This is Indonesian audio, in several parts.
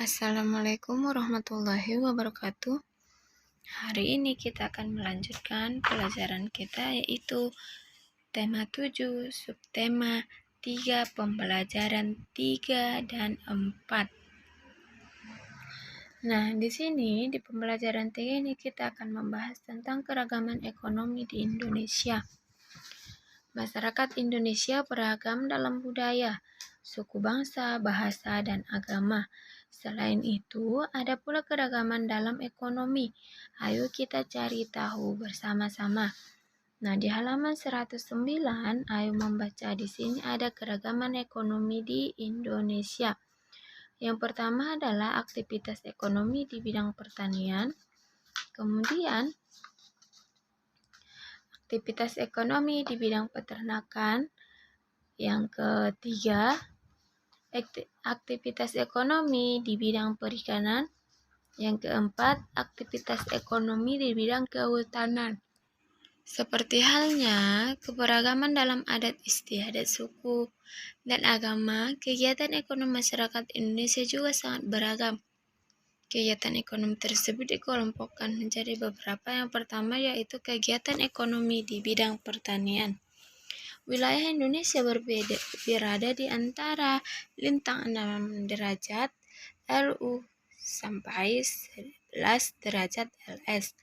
Assalamualaikum warahmatullahi wabarakatuh. Hari ini kita akan melanjutkan pelajaran kita, yaitu tema 7, subtema 3, pembelajaran 3 dan 4. Nah, di sini di pembelajaran 3 ini kita akan membahas tentang keragaman ekonomi di Indonesia. Masyarakat Indonesia beragam dalam budaya, suku bangsa, bahasa, dan agama. Selain itu, ada pula keragaman dalam ekonomi. Ayo kita cari tahu bersama-sama. Nah, di halaman 109, ayo membaca di sini ada keragaman ekonomi di Indonesia. Yang pertama adalah aktivitas ekonomi di bidang pertanian. Kemudian, aktivitas ekonomi di bidang peternakan. Yang ketiga, aktivitas ekonomi di bidang perikanan. Yang keempat, aktivitas ekonomi di bidang kehutanan. Seperti halnya keberagaman dalam adat istiadat suku dan agama, kegiatan ekonomi masyarakat Indonesia juga sangat beragam. Kegiatan ekonomi tersebut dikelompokkan menjadi beberapa. Yang pertama yaitu kegiatan ekonomi di bidang pertanian. Wilayah Indonesia berada di antara lintang 6 derajat LU sampai 11 derajat LS.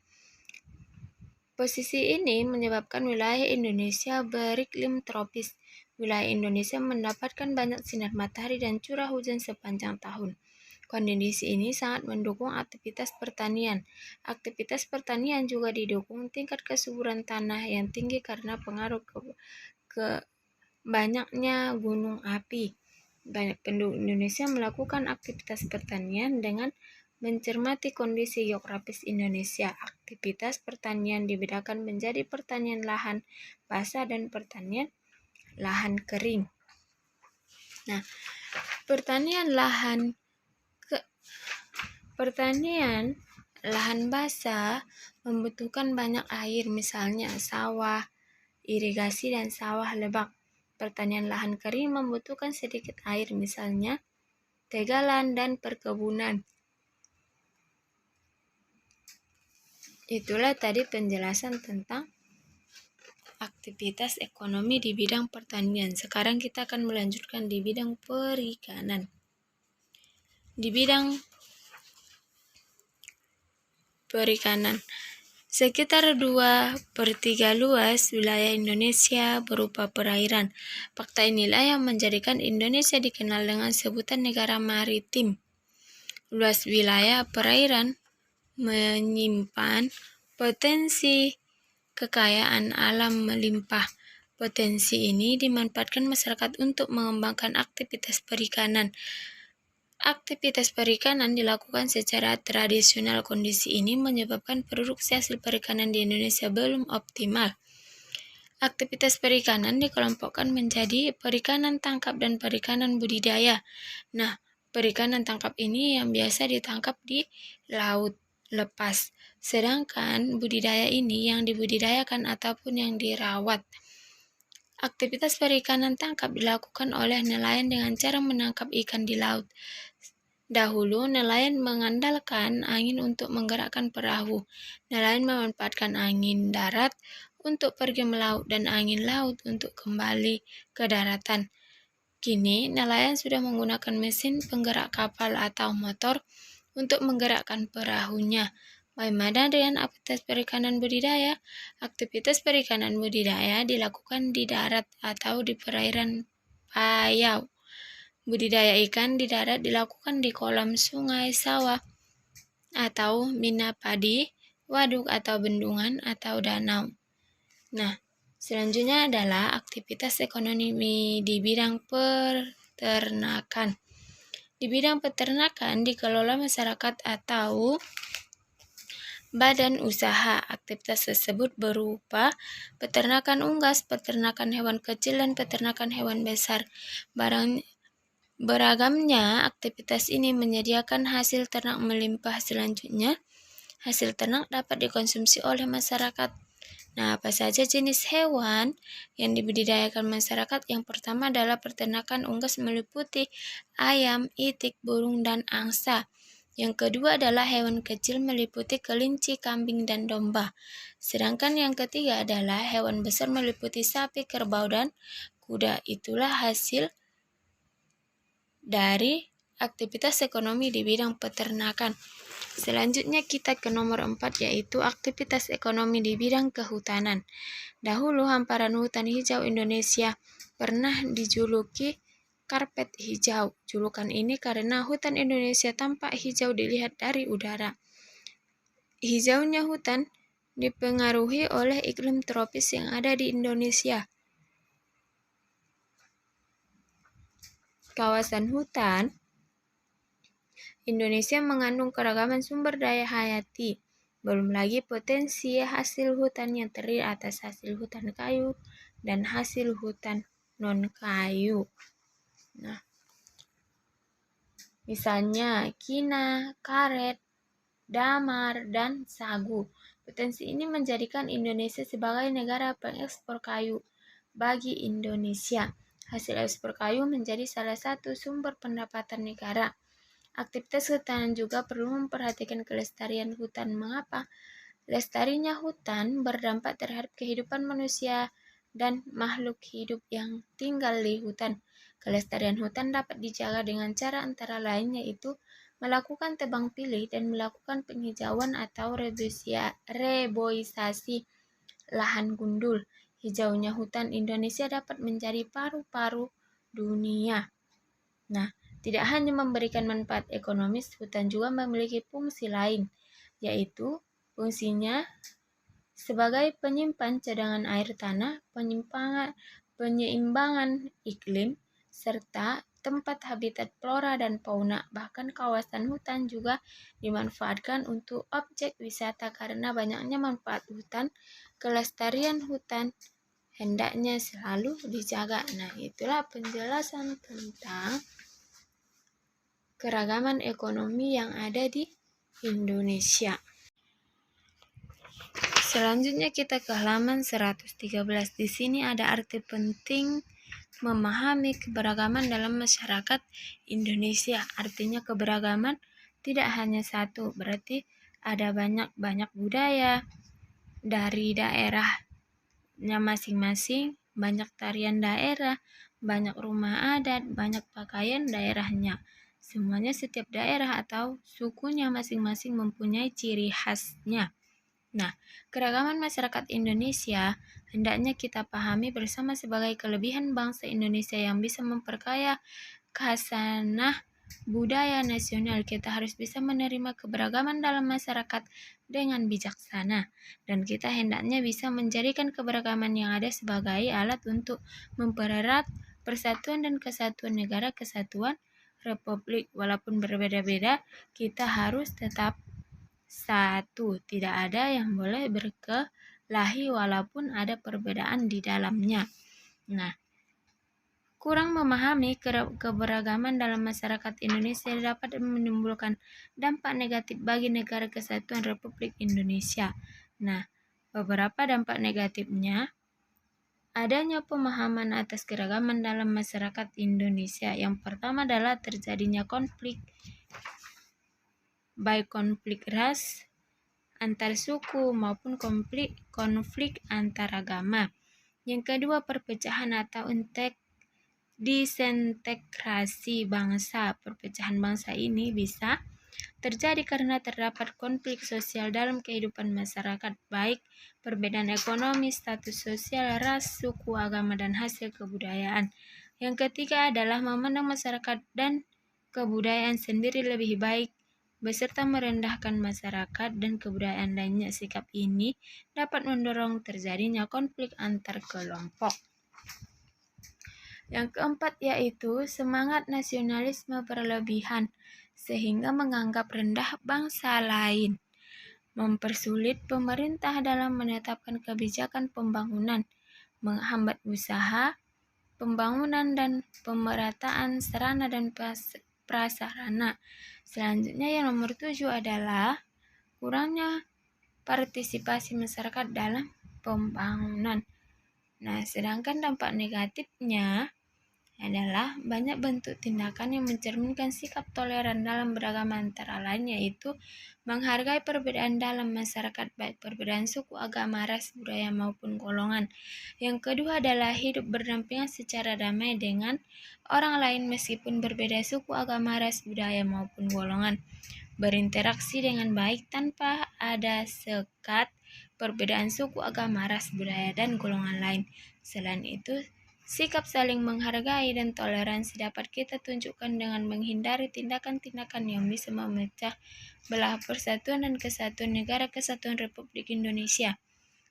Posisi ini menyebabkan wilayah Indonesia beriklim tropis. Wilayah Indonesia mendapatkan banyak sinar matahari dan curah hujan sepanjang tahun. Kondisi ini sangat mendukung aktivitas pertanian. Aktivitas pertanian juga didukung tingkat kesuburan tanah yang tinggi karena pengaruh ke banyaknya gunung api. Banyak penduduk Indonesia melakukan aktivitas pertanian dengan mencermati kondisi geografis Indonesia. Aktivitas pertanian dibedakan menjadi pertanian lahan basah dan pertanian lahan kering. Nah, pertanian lahan basah membutuhkan banyak air, misalnya sawah, irigasi, dan sawah lebak. Pertanian lahan kering membutuhkan sedikit air, misalnya tegalan dan perkebunan. Itulah tadi penjelasan tentang aktivitas ekonomi di bidang pertanian. Sekarang kita akan melanjutkan di bidang perikanan. Di bidang perikanan, sekitar 2/3 luas wilayah Indonesia berupa perairan. Fakta inilah yang menjadikan Indonesia dikenal dengan sebutan negara maritim. Luas wilayah perairan menyimpan potensi kekayaan alam melimpah. Potensi ini dimanfaatkan masyarakat untuk mengembangkan aktivitas perikanan. Aktivitas perikanan dilakukan secara tradisional. Kondisi ini menyebabkan produksi hasil perikanan di Indonesia belum optimal. Aktivitas perikanan dikelompokkan menjadi perikanan tangkap dan perikanan budidaya. Nah, perikanan tangkap ini yang biasa ditangkap di laut lepas, sedangkan budidaya ini yang dibudidayakan ataupun yang dirawat. Aktivitas perikanan tangkap dilakukan oleh nelayan dengan cara menangkap ikan di laut. Dahulu, nelayan mengandalkan angin untuk menggerakkan perahu. Nelayan memanfaatkan angin darat untuk pergi melaut dan angin laut untuk kembali ke daratan. Kini, nelayan sudah menggunakan mesin penggerak kapal atau motor untuk menggerakkan perahunya. Bagaimana dengan aktivitas perikanan budidaya? Aktivitas perikanan budidaya dilakukan di darat atau di perairan payau. Budidaya ikan di darat dilakukan di kolam sungai, sawah, atau mina padi, waduk atau bendungan atau danau. Nah, selanjutnya adalah aktivitas ekonomi di bidang peternakan. Di bidang peternakan dikelola masyarakat atau badan usaha. Aktivitas tersebut berupa peternakan unggas, peternakan hewan kecil, dan peternakan hewan besar. Beragamnya aktivitas ini menyediakan hasil ternak melimpah. Selanjutnya, hasil ternak dapat dikonsumsi oleh masyarakat. Nah, apa saja jenis hewan yang dibudidayakan masyarakat? Yang pertama adalah peternakan unggas meliputi ayam, itik, burung, dan angsa. Yang kedua adalah hewan kecil meliputi kelinci, kambing, dan domba. Sedangkan yang ketiga adalah hewan besar meliputi sapi, kerbau, dan kuda. Itulah hasil dari aktivitas ekonomi di bidang peternakan. Selanjutnya kita ke nomor 4, yaitu aktivitas ekonomi di bidang kehutanan. Dahulu hamparan hutan hijau Indonesia pernah dijuluki karpet hijau. Julukan ini karena hutan Indonesia tampak hijau dilihat dari udara. Hijaunya hutan dipengaruhi oleh iklim tropis yang ada di Indonesia. Kawasan hutan Indonesia mengandung keragaman sumber daya hayati. Belum lagi potensi hasil hutan yang terdiri atas hasil hutan kayu dan hasil hutan non-kayu. Nah, misalnya kina, karet, damar, dan sagu. Potensi ini menjadikan Indonesia sebagai negara pengekspor kayu bagi Indonesia. Hasil ekspor kayu menjadi salah satu sumber pendapatan negara. Aktivitas hutan juga perlu memperhatikan kelestarian hutan. Mengapa? Lestarinya hutan berdampak terhadap kehidupan manusia dan makhluk hidup yang tinggal di hutan. Kelestarian hutan dapat dijaga dengan cara antara lain yaitu melakukan tebang pilih dan melakukan penghijauan atau reboisasi lahan gundul. Hijaunya hutan Indonesia dapat menjadi paru-paru dunia. Nah, tidak hanya memberikan manfaat ekonomis, hutan juga memiliki fungsi lain, yaitu fungsinya sebagai penyimpan cadangan air tanah, penyeimbangan iklim, serta tempat habitat flora dan fauna. Bahkan kawasan hutan juga dimanfaatkan untuk objek wisata karena banyaknya manfaat hutan. Kelestarian hutan hendaknya selalu dijaga. Nah, itulah penjelasan tentang keragaman ekonomi yang ada di Indonesia. Selanjutnya kita ke halaman 113. Di sini ada arti penting memahami keberagaman dalam masyarakat Indonesia. Artinya keberagaman tidak hanya satu, berarti ada banyak budaya dari daerahnya masing-masing, banyak tarian daerah, banyak rumah adat, banyak pakaian daerahnya. Semuanya setiap daerah atau sukunya masing-masing mempunyai ciri khasnya. Nah, keragaman masyarakat Indonesia hendaknya kita pahami bersama sebagai kelebihan bangsa Indonesia yang bisa memperkaya khasanah budaya nasional. Kita harus bisa menerima keberagaman dalam masyarakat dengan bijaksana. Dan kita hendaknya bisa menjadikan keberagaman yang ada sebagai alat untuk mempererat persatuan dan kesatuan negara kesatuan Republik. Walaupun berbeda-beda, kita harus tetap satu. Tidak ada yang boleh berkelahi walaupun ada perbedaan di dalamnya. Nah, kurang memahami keberagaman dalam masyarakat Indonesia dapat menimbulkan dampak negatif bagi negara kesatuan Republik Indonesia. Nah, beberapa dampak negatifnya adanya pemahaman atas keragaman dalam masyarakat Indonesia. Yang pertama adalah terjadinya konflik, baik konflik ras antar suku maupun konflik antar agama. Yang kedua, perpecahan atau disintegrasi bangsa. Perpecahan bangsa ini bisa terjadi karena terdapat konflik sosial dalam kehidupan masyarakat, baik perbedaan ekonomi, status sosial, ras, suku, agama, dan hasil kebudayaan. Yang ketiga adalah memandang masyarakat dan kebudayaan sendiri lebih baik, beserta merendahkan masyarakat dan kebudayaan lainnya. Sikap ini dapat mendorong terjadinya konflik antar kelompok. Yang keempat yaitu semangat nasionalisme berlebihan, sehingga menganggap rendah bangsa lain, mempersulit pemerintah dalam menetapkan kebijakan pembangunan, menghambat usaha pembangunan dan pemerataan sarana dan prasarana. Selanjutnya yang nomor 7 adalah kurangnya partisipasi masyarakat dalam pembangunan. Nah, sedangkan dampak negatifnya adalah banyak bentuk tindakan yang mencerminkan sikap toleran dalam beragama, antara lain yaitu menghargai perbedaan dalam masyarakat, baik perbedaan suku, agama, ras, budaya maupun golongan. Yang kedua adalah hidup berdampingan secara damai dengan orang lain meskipun berbeda suku, agama, ras, budaya maupun golongan. Berinteraksi dengan baik tanpa ada sekat perbedaan suku, agama, ras, budaya, dan golongan lain. Selain itu, sikap saling menghargai dan toleransi dapat kita tunjukkan dengan menghindari tindakan-tindakan yang bisa memecah belah persatuan dan kesatuan negara kesatuan Republik Indonesia.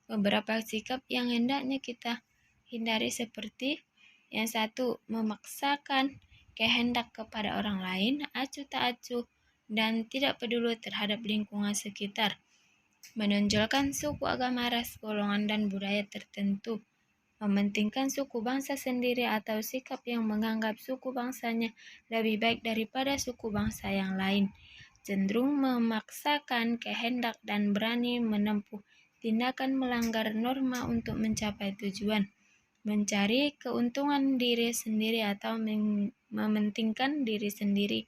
Beberapa sikap yang hendaknya kita hindari seperti yang satu, memaksakan kehendak kepada orang lain, acuh tak acuh, dan tidak peduli terhadap lingkungan sekitar. Menonjolkan suku, agama, ras, golongan, dan budaya tertentu. Mementingkan suku bangsa sendiri atau sikap yang menganggap suku bangsanya lebih baik daripada suku bangsa yang lain. Cenderung memaksakan kehendak dan berani menempuh tindakan melanggar norma untuk mencapai tujuan. Mencari keuntungan diri sendiri atau mementingkan diri sendiri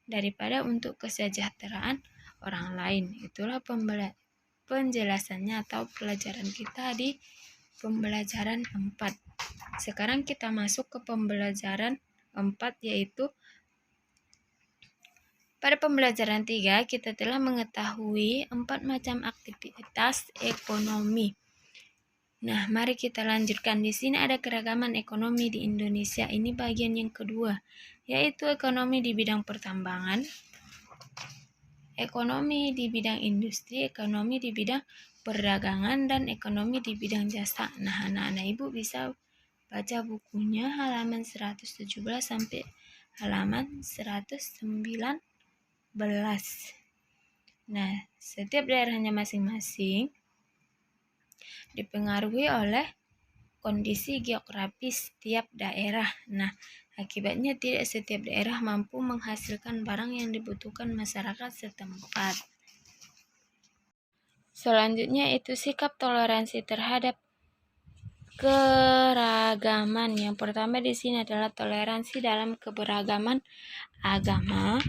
daripada untuk kesejahteraan orang lain. Itulah penjelasannya atau pelajaran kita di pembelajaran 4. Sekarang kita masuk ke pembelajaran 4, yaitu pada pembelajaran 3 kita telah mengetahui 4 macam aktivitas ekonomi. Nah, mari kita lanjutkan. Di sini ada keragaman ekonomi di Indonesia. Ini bagian yang kedua, yaitu ekonomi di bidang pertambangan, ekonomi di bidang industri, ekonomi di bidang perdagangan, dan ekonomi di bidang jasa. Nah, anak-anak ibu bisa baca bukunya halaman 117 sampai halaman 119. Nah, setiap daerahnya masing-masing dipengaruhi oleh kondisi geografis tiap daerah. Nah, akibatnya tidak setiap daerah mampu menghasilkan barang yang dibutuhkan masyarakat setempat. Selanjutnya itu sikap toleransi terhadap keragaman. Yang pertama di sini adalah toleransi dalam keberagaman agama,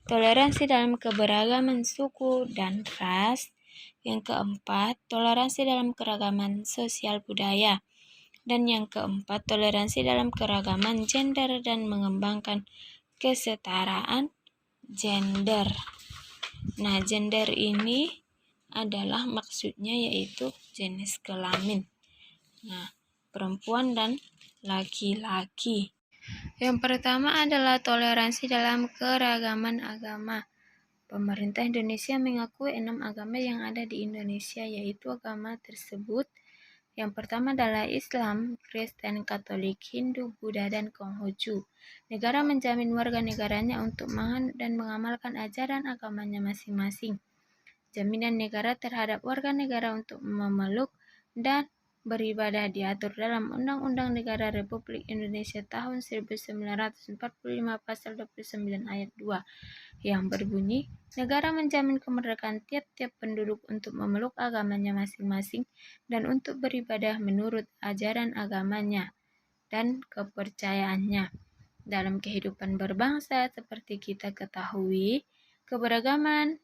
toleransi dalam keberagaman suku dan ras. Yang keempat, toleransi dalam keragaman sosial budaya. Dan yang keempat, toleransi dalam keragaman gender dan mengembangkan kesetaraan gender. Nah, gender ini adalah maksudnya yaitu jenis kelamin. Nah, perempuan dan laki-laki. Yang pertama adalah toleransi dalam keragaman agama. Pemerintah Indonesia mengakui 6 agama yang ada di Indonesia, yaitu agama tersebut. Yang pertama adalah Islam, Kristen, Katolik, Hindu, Buddha, dan Konghucu. Negara menjamin warga negaranya untuk menganut dan mengamalkan ajaran agamanya masing-masing. Jaminan negara terhadap warga negara untuk memeluk dan beribadah diatur dalam Undang-Undang Negara Republik Indonesia tahun 1945 pasal 29 ayat 2 yang berbunyi, negara menjamin kemerdekaan tiap-tiap penduduk untuk memeluk agamanya masing-masing dan untuk beribadah menurut ajaran agamanya dan kepercayaannya. Dalam kehidupan berbangsa, seperti kita ketahui, keberagaman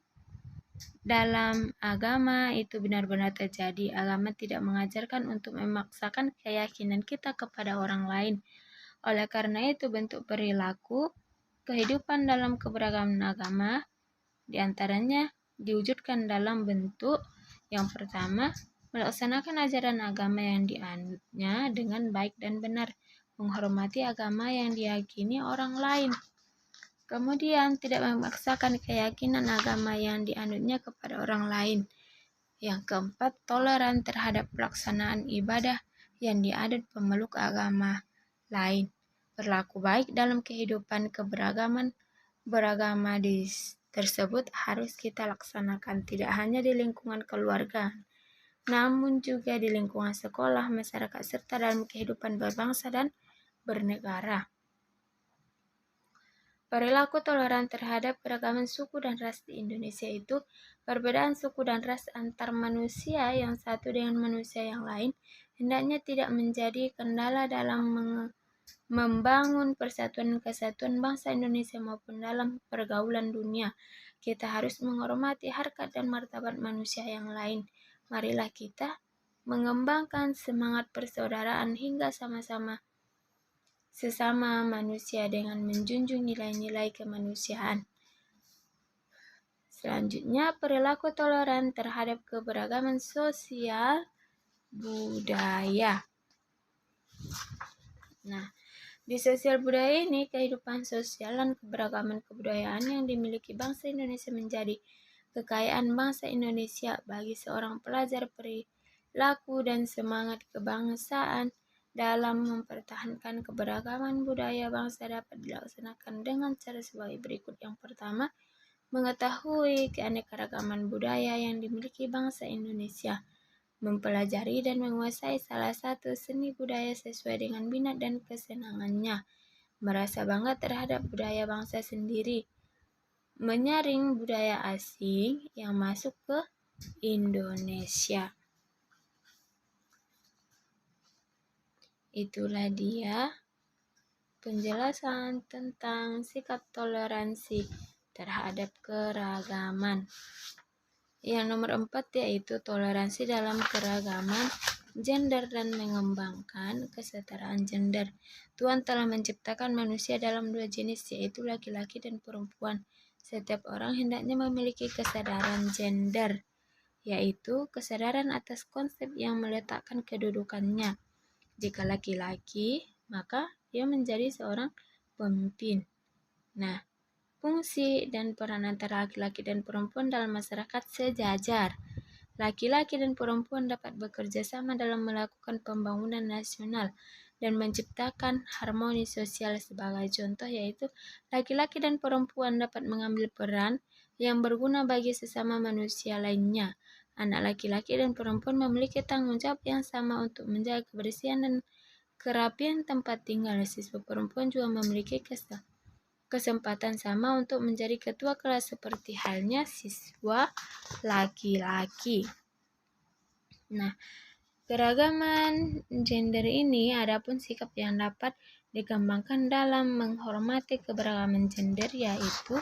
dalam agama itu benar-benar terjadi. Agama tidak mengajarkan untuk memaksakan keyakinan kita kepada orang lain. Oleh karena itu, bentuk perilaku kehidupan dalam keberagaman agama diantaranya diwujudkan dalam bentuk yang pertama, melaksanakan ajaran agama yang dianutnya dengan baik dan benar, menghormati agama yang diyakini orang lain. Kemudian, tidak memaksakan keyakinan agama yang dianutnya kepada orang lain. Yang keempat, toleran terhadap pelaksanaan ibadah yang dianut pemeluk agama lain. Berlaku baik dalam kehidupan keberagaman beragama tersebut harus kita laksanakan tidak hanya di lingkungan keluarga, namun juga di lingkungan sekolah, masyarakat, serta dalam kehidupan berbangsa dan bernegara. Perilaku toleran terhadap keragaman suku dan ras di Indonesia itu perbedaan suku dan ras antar manusia yang satu dengan manusia yang lain hendaknya tidak menjadi kendala dalam membangun persatuan dan kesatuan bangsa Indonesia maupun dalam pergaulan dunia. Kita harus menghormati harkat dan martabat manusia yang lain. Marilah kita mengembangkan semangat persaudaraan hingga sama-sama sesama manusia dengan menjunjung nilai-nilai kemanusiaan. Selanjutnya, perilaku toleran terhadap keberagaman sosial budaya. Nah, di sosial budaya ini, kehidupan sosial dan keberagaman kebudayaan yang dimiliki bangsa Indonesia menjadi kekayaan bangsa Indonesia. Bagi seorang pelajar, perilaku dan semangat kebangsaan dalam mempertahankan keberagaman budaya bangsa dapat dilaksanakan dengan cara sebagai berikut. Yang pertama, mengetahui keanekaragaman budaya yang dimiliki bangsa Indonesia. Mempelajari dan menguasai salah satu seni budaya sesuai dengan minat dan kesenangannya. Merasa bangga terhadap budaya bangsa sendiri. Menyaring budaya asing yang masuk ke Indonesia. Itulah dia penjelasan tentang sikap toleransi terhadap keragaman. Yang nomor 4 yaitu toleransi dalam keragaman gender dan mengembangkan kesetaraan gender. Tuhan telah menciptakan manusia dalam 2 jenis, yaitu laki-laki dan perempuan. Setiap orang hendaknya memiliki kesadaran gender, yaitu kesadaran atas konsep yang meletakkan kedudukannya. Jika laki-laki, maka dia menjadi seorang pemimpin. Nah, fungsi dan peran antara laki-laki dan perempuan dalam masyarakat sejajar. Laki-laki dan perempuan dapat bekerja sama dalam melakukan pembangunan nasional dan menciptakan harmoni sosial. Sebagai contoh yaitu laki-laki dan perempuan dapat mengambil peran yang berguna bagi sesama manusia lainnya. Anak laki-laki dan perempuan memiliki tanggung jawab yang sama untuk menjaga kebersihan dan kerapian tempat tinggal. Siswa perempuan juga memiliki kesempatan sama untuk menjadi ketua kelas seperti halnya siswa laki-laki. Nah, keragaman gender ini adapun sikap yang dapat dikembangkan dalam menghormati keberagaman gender, yaitu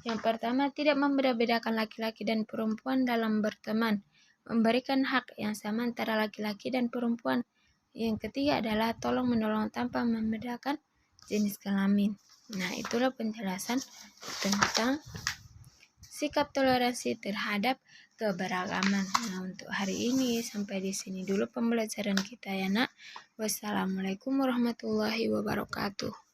yang pertama, tidak membeda-bedakan laki-laki dan perempuan dalam berteman, memberikan hak yang sama antara laki-laki dan perempuan. Yang ketiga adalah tolong-menolong tanpa membedakan jenis kelamin. Nah, itulah penjelasan tentang sikap toleransi terhadap keberagaman. Nah, untuk hari ini sampai di sini dulu pembelajaran kita ya, Nak. Wassalamualaikum warahmatullahi wabarakatuh.